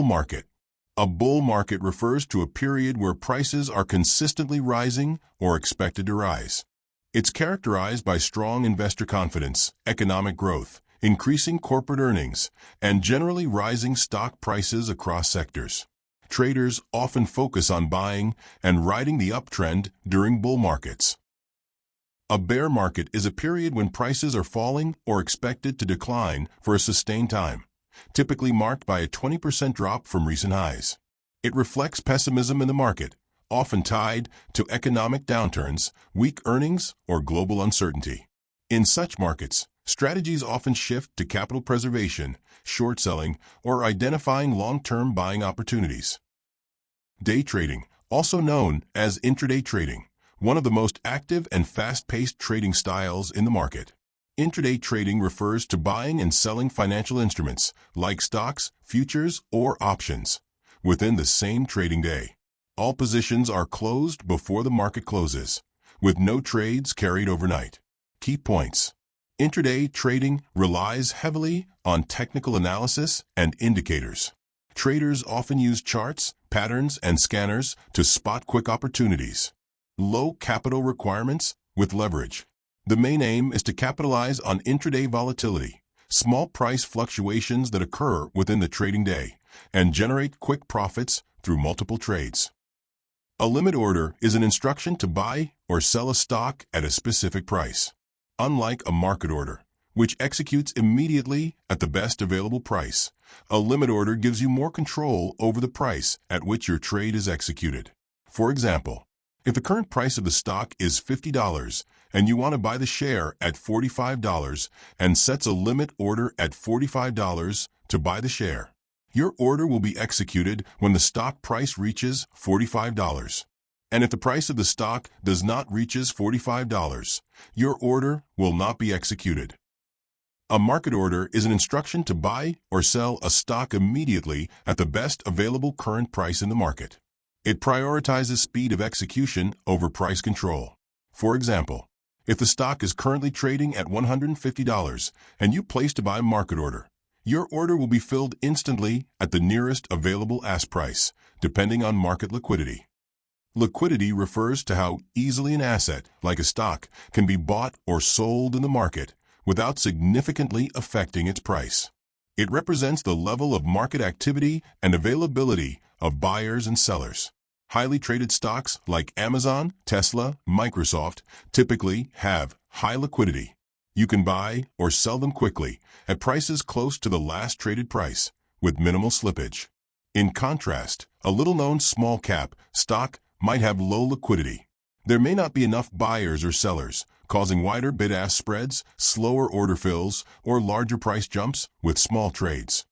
market. A bull market refers to a period where prices are consistently rising or expected to rise. It's characterized by strong investor confidence, economic growth, increasing corporate earnings, and generally rising stock prices across sectors. Traders often focus on buying and riding the uptrend during bull markets. A bear market is a period when prices are falling or expected to decline for a sustained time, typically marked by a 20% drop from recent highs. It reflects pessimism in the market, often tied to economic downturns, weak earnings, or global uncertainty. In such markets, strategies often shift to capital preservation, short selling, or identifying long-term buying opportunities. Day trading, also known as intraday trading, one of the most active and fast-paced trading styles in the market. Intraday trading refers to buying and selling financial instruments, like stocks, futures, or options, within the same trading day. All positions are closed before the market closes, with no trades carried overnight. Key points. Intraday trading relies heavily on technical analysis and indicators. Traders often use charts, patterns, and scanners to spot quick opportunities. Low capital requirements with leverage. The main aim is to capitalize on intraday volatility, small price fluctuations that occur within the trading day, and generate quick profits through multiple trades. A limit order is an instruction to buy or sell a stock at a specific price. Unlike a market order, which executes immediately at the best available price, a limit order gives you more control over the price at which your trade is executed. For example, if the current price of the stock is $50 and you want to buy the share at $45 and sets a limit order at $45 to buy the share, your order will be executed when the stock price reaches $45. And if the price of the stock does not reaches $45, your order will not be executed. A market order is an instruction to buy or sell a stock immediately at the best available current price in the market. It prioritizes speed of execution over price control. For example, if the stock is currently trading at $150 and you placed a buy market order, your order will be filled instantly at the nearest available ask price, depending on market liquidity. Liquidity refers to how easily an asset, like a stock, can be bought or sold in the market without significantly affecting its price. It represents the level of market activity and availability of buyers and sellers. Highly traded stocks like Amazon, Tesla, Microsoft typically have high liquidity. You can buy or sell them quickly at prices close to the last traded price with minimal slippage. In contrast, a little-known small-cap stock might have low liquidity. There may not be enough buyers or sellers, causing wider bid-ask spreads, slower order fills, or larger price jumps with small trades.